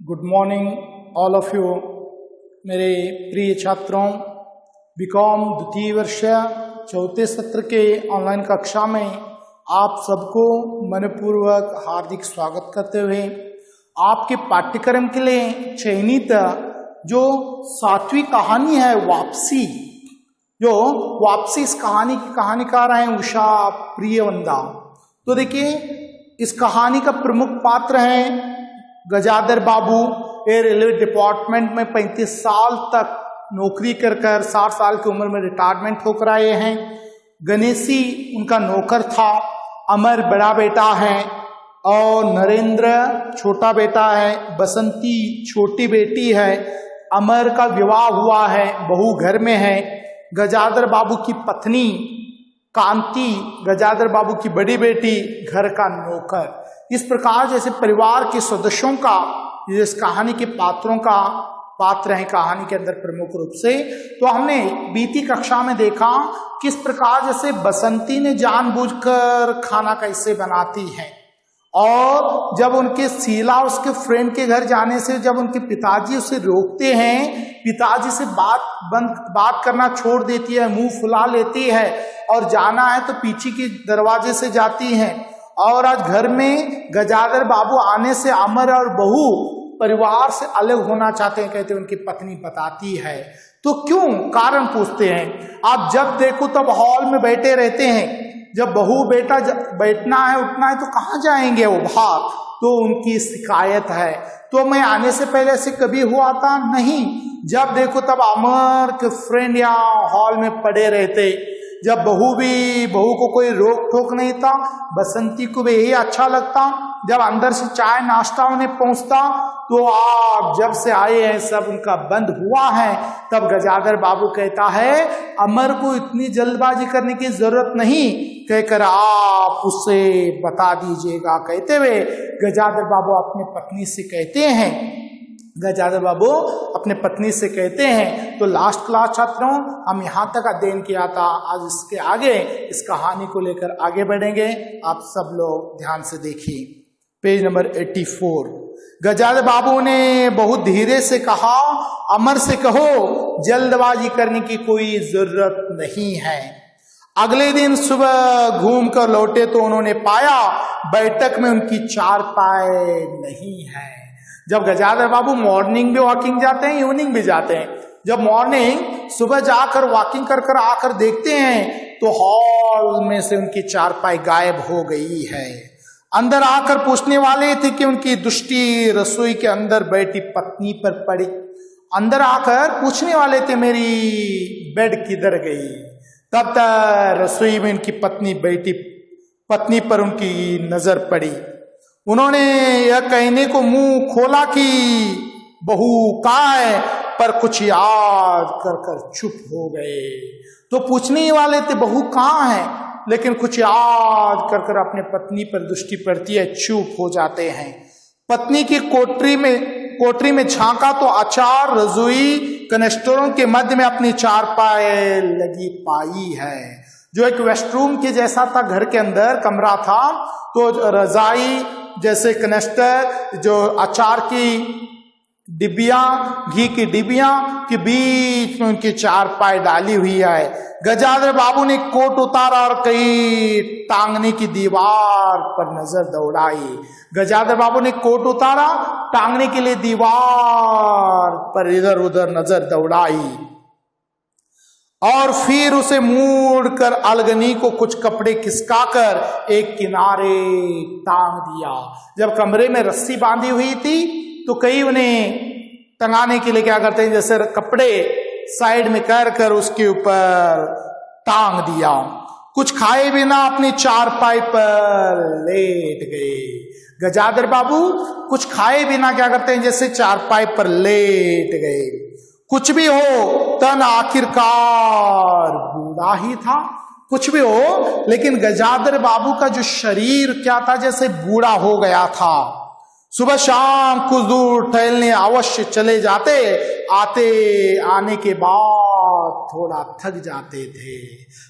Good morning all of you. मेरे प्रिय छात्रों, बीकॉम द्वितीय वर्ष चौथे सत्र के ऑनलाइन कक्षा में आप सबको मनपूर्वक हार्दिक स्वागत करते हुए आपके पाठ्यक्रम के लिए चयनित जो 7वीं कहानी है वापसी, इस कहानी की कहानीकार हैं उषा प्रियवंदा। तो देखिए, इस कहानी का प्रमुख पात्र है गजाधर बाबू। ये रेलवे डिपार्टमेंट में 35 साल तक नौकरी कर 60 साल की उम्र में रिटायरमेंट होकर आए हैं। गणेशी उनका नौकर था, अमर बड़ा बेटा है और नरेंद्र छोटा बेटा है, बसंती छोटी बेटी है। अमर का विवाह हुआ है, बहू घर में है। गजाधर बाबू की पत्नी कांति, गजाधर बाबू की बड़ी बेटी, घर का नौकर। इस प्रकार जैसे परिवार के सदस्यों का, इस कहानी के पात्रों का पात्र है कहानी के अंदर प्रमुख रूप से। तो हमने बीती कक्षा में देखा किस प्रकार जैसे बसंती ने जानबूझकर खाना कैसे बनाती है, और जब उनके शीला उसके फ्रेंड के घर जाने से जब उनके पिताजी उसे रोकते हैं, पिताजी से बात करना छोड़ देती है, मुंह फुला लेती है और जाना है तो पीछे के दरवाजे से जाती है। और आज घर में गजाधर बाबू आने से अमर और बहू परिवार से अलग होना चाहते हैं, कहते हैं उनकी पत्नी बताती है। तो क्यों, कारण पूछते हैं। आप जब देखो तब हॉल में बैठे रहते हैं, जब बहू बेटा बैठना है उठना है तो कहाँ जाएंगे वो बाहर, तो उनकी शिकायत है। तो मैं आने से पहले से कभी हुआ था नहीं, जब देखो तब अमर के फ्रेंड यहाँ हॉल में पड़े रहते। जब बहू को कोई रोक टोक नहीं था, बसंती को भी यही अच्छा लगता। जब अंदर से चाय नाश्ता उन्हें पहुंचता तो आप जब से आए हैं सब उनका बंद हुआ है। तब गजाधर बाबू कहता है अमर को इतनी जल्दबाजी करने की जरूरत नहीं, कहकर आप उसे बता दीजिएगा। कहते हुए गजाधर बाबू अपने पत्नी से कहते हैं। तो लास्ट क्लास छात्रों हम यहाँ तक अध्ययन किया था, आज इसके आगे इस कहानी को लेकर आगे बढ़ेंगे। आप सब लोग ध्यान से देखिए पेज नंबर 84। गजाधर बाबू ने बहुत धीरे से कहा, अमर से कहो जल्दबाजी करने की कोई जरूरत नहीं है। अगले दिन सुबह घूम कर लौटे तो उन्होंने पाया बैठक में उनकी चारपाई नहीं है। जब गजाधर बाबू मॉर्निंग भी वॉकिंग जाते हैं, इवनिंग भी जाते हैं। जब मॉर्निंग सुबह जाकर वॉकिंग कर आकर देखते हैं तो हॉल में से उनकी चारपाई गायब हो गई है। अंदर आकर पूछने वाले थे कि उनकी दृष्टि रसोई के अंदर बैठी पत्नी पर पड़ी। अंदर आकर पूछने वाले थे मेरी बेड किधर गई। तब तक रसोई में उनकी पत्नी पर उनकी नजर पड़ी। उन्होंने यह कहने को मुंह खोला कि बहू कहाँ है, पर कुछ याद कर चुप हो गए। तो पूछने वाले थे बहू कहाँ है, लेकिन कुछ याद कर अपने पत्नी पर दृष्टि पड़ती है, चुप हो जाते हैं। पत्नी की कोठरी में झांका तो अचार रसोई कनेस्टरों के मध्य में अपनी चारपाई लगी पाई है, जो एक वेस्टरूम के जैसा था। घर के अंदर कमरा था, तो रजाई जैसे कनेस्टर, जो अचार की डिब्बियां, घी की डिब्बियां के बीच में उनकी चारपाई डाली हुई है। गजाधर बाबू ने कोट उतारा और कई टांगने की दीवार पर नजर दौड़ाई। गजाधर बाबू ने कोट उतारा, टांगने के लिए दीवार पर इधर उधर नजर दौड़ाई और फिर उसे मोड़कर अलगनी को कुछ कपड़े खिसकाकर एक किनारे टांग दिया। जब कमरे में रस्सी बांधी हुई थी तो कई उन्हें टंगाने के लिए क्या करते हैं, जैसे कपड़े साइड में कर उसके ऊपर टांग दिया। कुछ खाए बिना अपनी चारपाई पर लेट गए। गजाधर बाबू कुछ खाए बिना क्या करते हैं, जैसे चारपाई पर लेट गए। कुछ भी हो, तन आखिरकार बूढ़ा ही था। कुछ भी हो, लेकिन गजाधर बाबू का जो शरीर क्या था, जैसे बूढ़ा हो गया था। सुबह शाम कुछ दूर टहलने अवश्य चले जाते, आने के बाद थोड़ा थक जाते थे।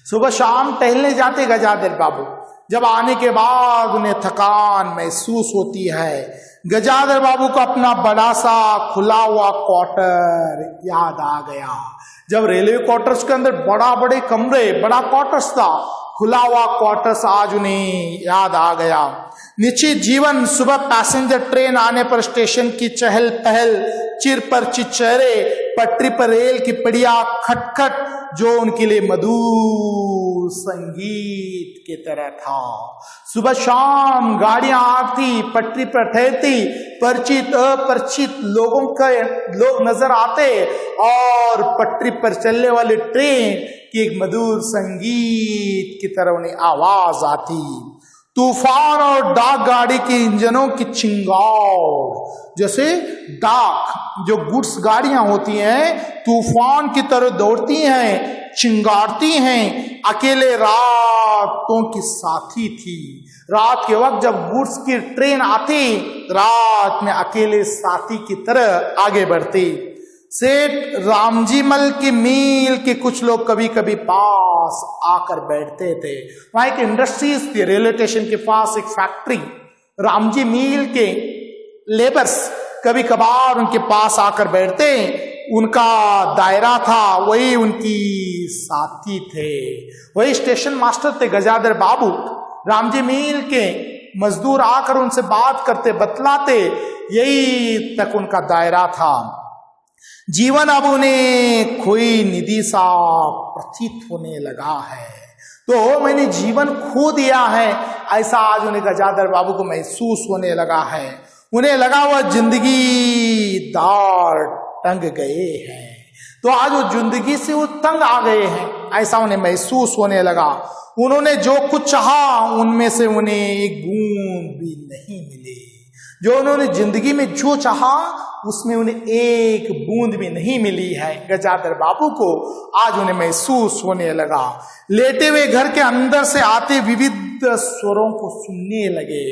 सुबह शाम टहलने जाते गजाधर बाबू, जब आने के बाद उन्हें थकान महसूस होती है। गजाधर बाबू को अपना बड़ा सा खुला हुआ क्वार्टर याद आ गया। जब रेलवे क्वार्टर्स के अंदर बड़ा बड़े कमरे, बड़ा क्वार्टर्स था, खुला हुआ क्वार्टर्स आज उन्हें याद आ गया। निश्चित जीवन, सुबह पैसेंजर ट्रेन आने पर स्टेशन की चहल पहल, चिर पर चिचहरे, पटरी पर रेल की पड़िया खटखट, जो उनके लिए मधुर संगीत की तरह था। सुबह शाम गाड़ियां आती, पटरी पर ठहरती, परिचित अपरिचित लोग नजर आते और पटरी पर चलने वाली ट्रेन की एक मधुर संगीत की तरह उन्हें आवाज आती। तूफान और डाक गाड़ी के इंजनों की चिंगार, जैसे डाक जो गुड्स गाड़ियां होती हैं तूफान की तरह दौड़ती हैं, चिंगारती हैं। अकेले रातों की साथी थी। रात के वक्त जब गुड्स की ट्रेन आती, रात में अकेले साथी की तरह आगे बढ़ती। सेठ रामजी मल के मील के कुछ लोग कभी कभी पास आकर बैठते थे। वहां एक इंडस्ट्रीज थी, रेलवे स्टेशन के पास एक फैक्ट्री, रामजी मील के लेबर्स कभी कभार उनके पास आकर बैठते, उनका दायरा था, वही उनकी साथी थे, वही स्टेशन मास्टर थे गजाधर बाबू। रामजी मील के मजदूर आकर उनसे बात करते, बतलाते, यही तक उनका दायरा था। जीवन अब उन्हें खोई निधि सा प्रतीत होने लगा है। तो मैंने जीवन खो दिया है, ऐसा आज उन्हें गजाधर बाबू को महसूस होने लगा है। उन्हें लगा वह जिंदगी दार टंग गए हैं, तो आज वो जिंदगी से वो तंग आ गए हैं, ऐसा उन्हें महसूस होने लगा। उन्होंने जो कुछ चाहा उनमें से उन्हें एक बूंद भी नहीं मिली। जो उन्होंने जिंदगी में जो चाहा उसमें उन्हें एक बूंद भी नहीं मिली है। गजाधर बाबू को आज उन्हें महसूस होने लगा। लेटे हुए घर के अंदर से आते विविध स्वरों को सुनने लगे।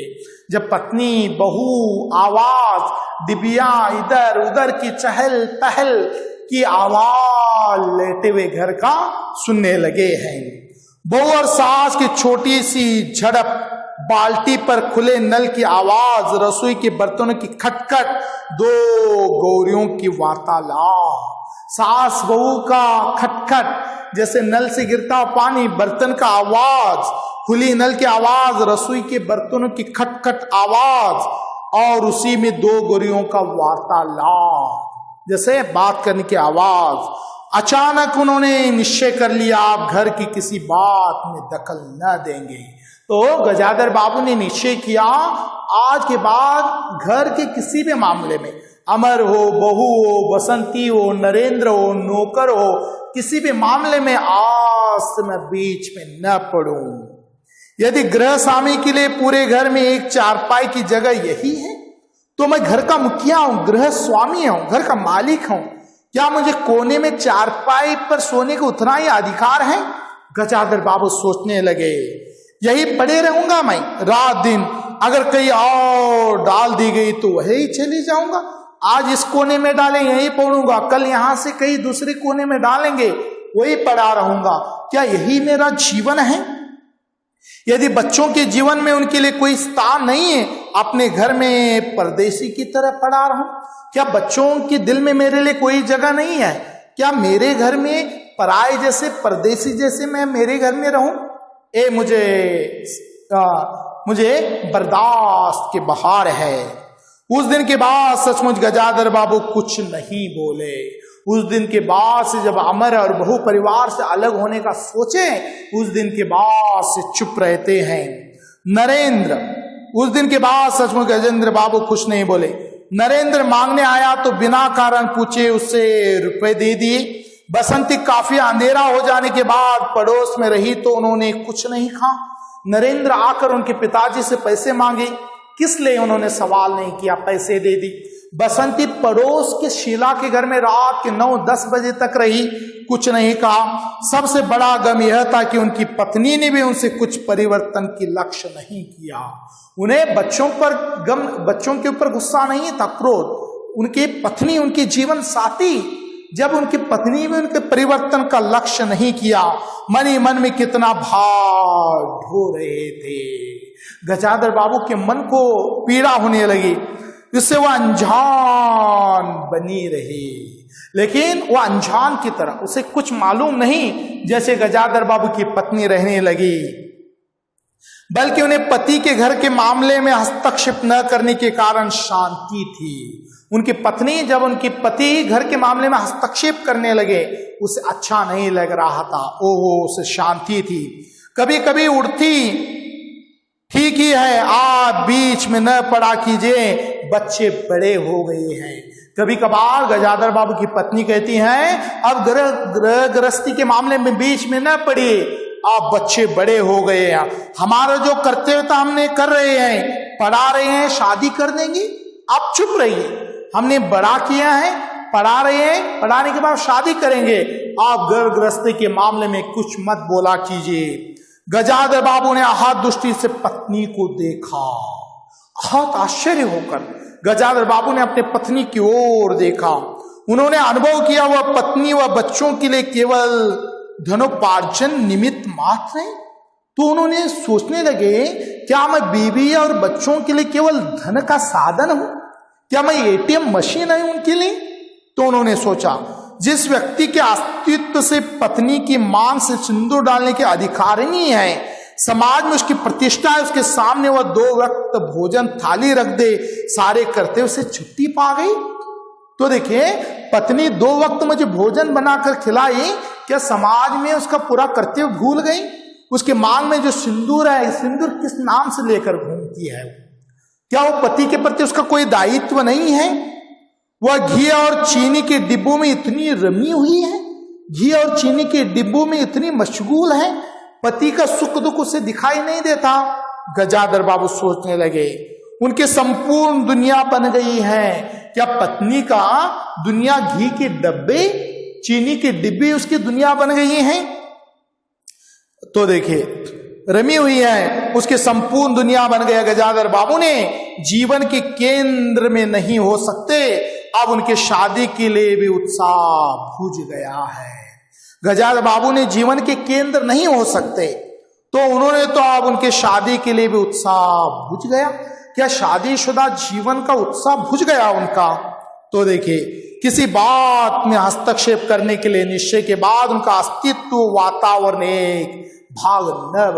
जब पत्नी, बहू, आवाज, डिबिया, इधर उधर की चहल पहल की आवाज लेटे हुए घर का सुनने लगे हैं। बहू और सास की छोटी सी झड़प, बाल्टी पर खुले नल की आवाज, रसोई के बर्तनों की खटखट, दो गौरियों की वार्तालाप। सास बहू का खटखट, जैसे नल से गिरता पानी, बर्तन का आवाज, खुली नल की आवाज, रसोई के बर्तनों की खटखट आवाज, और उसी में दो गौरियों का वार्तालाप, जैसे बात करने की आवाज। अचानक उन्होंने निश्चय कर लिया, आप घर की किसी बात में दखल न देंगे। तो गजाधर बाबू ने निश्चय किया, आज के बाद घर के किसी भी मामले में, अमर हो, बहू हो, बसंती हो, नरेंद्र हो, नौकर हो, किसी भी मामले में आज से मैं बीच में न पड़ूं। यदि गृह स्वामी के लिए पूरे घर में एक चारपाई की जगह यही है, तो मैं घर का मुखिया हूं, गृह स्वामी हूं, घर का मालिक हूं। क्या मुझे कोने में चारपाई पर सोने का उतना ही अधिकार है? गजाधर बाबू सोचने लगे, यही पड़े रहूंगा मैं रात दिन, अगर कहीं और डाल दी गई तो वही चली जाऊंगा। आज इस कोने में डालें यही पढ़ूंगा, कल यहां से कहीं दूसरे कोने में डालेंगे वही पड़ा रहूंगा। क्या यही मेरा जीवन है? यदि बच्चों के जीवन में उनके लिए कोई स्थान नहीं है, अपने घर में परदेसी की तरह पड़ा रहूं? क्या बच्चों के दिल में मेरे लिए कोई जगह नहीं है? क्या मेरे घर में पराये जैसे, परदेसी जैसे मैं मेरे घर में रहूं? मुझे बर्दाश्त के बाहर है। उस दिन के बाद सचमुच गजाधर बाबू कुछ नहीं बोले। उस दिन के बाद से जब अमर और बहू परिवार से अलग होने का सोचे, उस दिन के बाद से चुप रहते हैं। नरेंद्र, उस दिन के बाद सचमुच गजेंद्र बाबू कुछ नहीं बोले। नरेंद्र मांगने आया तो बिना कारण पूछे उससे रुपए दे दिए। बसंती काफी अंधेरा हो जाने के बाद पड़ोस में रही तो उन्होंने कुछ नहीं कहा। नरेंद्र आकर उनके पिताजी से पैसे मांगे, किस लिए उन्होंने सवाल नहीं किया, पैसे दे दी। बसंती पड़ोस के शीला के घर में रात के 9-10 बजे तक रही, कुछ नहीं कहा। सबसे बड़ा गम यह था कि उनकी पत्नी ने भी उनसे कुछ परिवर्तन की लक्ष्य नहीं किया। उन्हें बच्चों के ऊपर गुस्सा नहीं था, क्रोध। उनकी पत्नी, उनकी जीवन साथी, जब उनकी पत्नी में उनके परिवर्तन का लक्ष्य नहीं किया, मन ही मन में कितना भार ढो रहे थे। गजाधर बाबू के मन को पीड़ा होने लगी। जिससे वह अनजान बनी रही। लेकिन वह अनजान की तरह, उसे कुछ मालूम नहीं जैसे गजाधर बाबू की पत्नी रहने लगी, बल्कि उन्हें पति के घर के मामले में हस्तक्षेप न करने के कारण शांति थी। उनकी पत्नी, जब उनके पति घर के मामले में हस्तक्षेप करने लगे, उसे अच्छा नहीं लग रहा था। ओहो, उसे शांति थी। कभी कभी उड़ती, ठीक ही है, आप बीच में न पड़ा कीजिए, बच्चे बड़े हो गए हैं। कभी कभार गजाधर बाबू की पत्नी कहती हैं, अब गृह गृहस्थी के मामले में बीच में न पड़िए, आप बच्चे बड़े हो गए हैं, हमारा जो कर्तव्य था हमने कर रहे हैं, पढ़ा रहे हैं, शादी कर देंगे, आप चुप रहिए, हमने बड़ा किया है, पढ़ा रहे हैं, पढ़ाने के बाद शादी करेंगे, आप गृह गृहस्थी के मामले में कुछ मत बोला कीजिए। गजाधर बाबू ने आहत दृष्टि से पत्नी को देखा। बहुत आश्चर्य होकर गजाधर बाबू ने अपने पत्नी की ओर देखा। उन्होंने अनुभव किया वह पत्नी व बच्चों के लिए केवल धनोपार्जन निमित्त मात्र है। तो उन्होंने सोचने लगे, क्या मैं बीवी और बच्चों के लिए केवल धन का साधन हूं? क्या मैं एटीएम मशीन है उनके लिए? तो उन्होंने सोचा, जिस व्यक्ति के अस्तित्व से पत्नी की मांग से सिंदूर डालने के अधिकारिणी है, समाज में उसकी प्रतिष्ठा है, उसके सामने वह 2 वक्त भोजन थाली रख दे, सारे कर्तव्य से छुट्टी पा गई। तो देखिए, पत्नी 2 वक्त मुझे भोजन बनाकर खिलाई, क्या समाज में उसका पूरा कर्तव्य भूल गई? उसके मांग में जो सिंदूर है, सिंदूर किस नाम से लेकर घूमती है? क्या वो पति के प्रति उसका कोई दायित्व नहीं है? वह घी और चीनी के डिब्बों में इतनी रमी हुई है, घी और चीनी के डिब्बों में इतनी मशगूल है, पति का सुख दुख उसे दिखाई नहीं देता। गजाधर बाबू सोचने लगे, उनके संपूर्ण दुनिया बन गई है। क्या पत्नी का दुनिया घी के डब्बे, चीनी के डिब्बे उसकी दुनिया बन गई है? तो देखिए, रमी हुई है, उसके संपूर्ण दुनिया बन गया। गजाधर बाबू ने जीवन के केंद्र में नहीं हो सकते, अब उनके शादी के लिए भी उत्साह बुझ गया है। गजाधर बाबू ने जीवन के केंद्र नहीं हो सकते, तो उन्होंने तो अब उनके शादी के लिए भी उत्साह बुझ गया। क्या शादीशुदा जीवन का उत्साह बुझ गया उनका? तो देखिए, किसी बात में हस्तक्षेप करने के लिए निश्चय के बाद उनका अस्तित्व वातावरण एक भाग न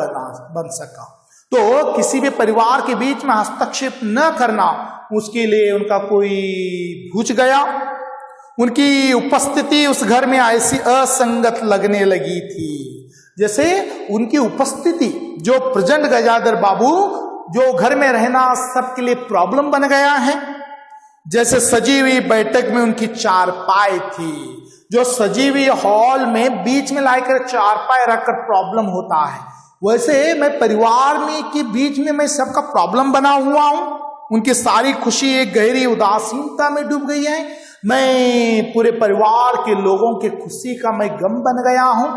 बन सका। तो किसी भी परिवार के बीच में हस्तक्षेप न करना, उसके लिए उनका कोई बुझ गया। उनकी उपस्थिति उस घर में ऐसी असंगत लगने लगी थी, जैसे उनकी उपस्थिति, जो प्रेजेंट गजाधर बाबू, जो घर में रहना सबके लिए प्रॉब्लम बन गया है। जैसे सजी हुई बैठक में उनकी चारपाई थी, जो सजी हुई हॉल में बीच में लाकर चारपाई रखकर प्रॉब्लम होता है, वैसे मैं परिवार में के बीच में मैं सबका प्रॉब्लम बना हुआ हूं। उनकी सारी खुशी एक गहरी उदासीनता में डूब गई है। मैं पूरे परिवार के लोगों के खुशी का मैं गम बन गया हूं।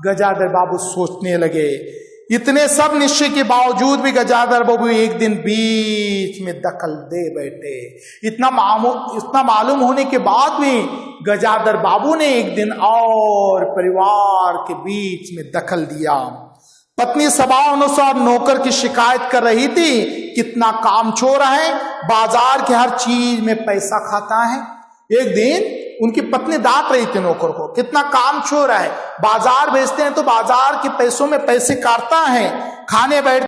गजाधर बाबू सोचने लगे। इतने सब निश्चय के बावजूद भी गजाधर बाबू एक दिन बीच में दखल दे बैठे। इतना मालूम होने के बाद भी गजाधर बाबू ने एक दिन और परिवार के बीच में दखल दिया। पत्नी स्वभाव अनुसार नौकर की शिकायत कर रही थी, कितना काम चोर है, बाजार के हर चीज में पैसा खाता है। एक दिन उनकी पत्नी डांट रही थी नौकर को, कितना काम चोर है, बाजार भेजते हैं तो बाजार के पैसों में पैसे काटता है, खाने बैठ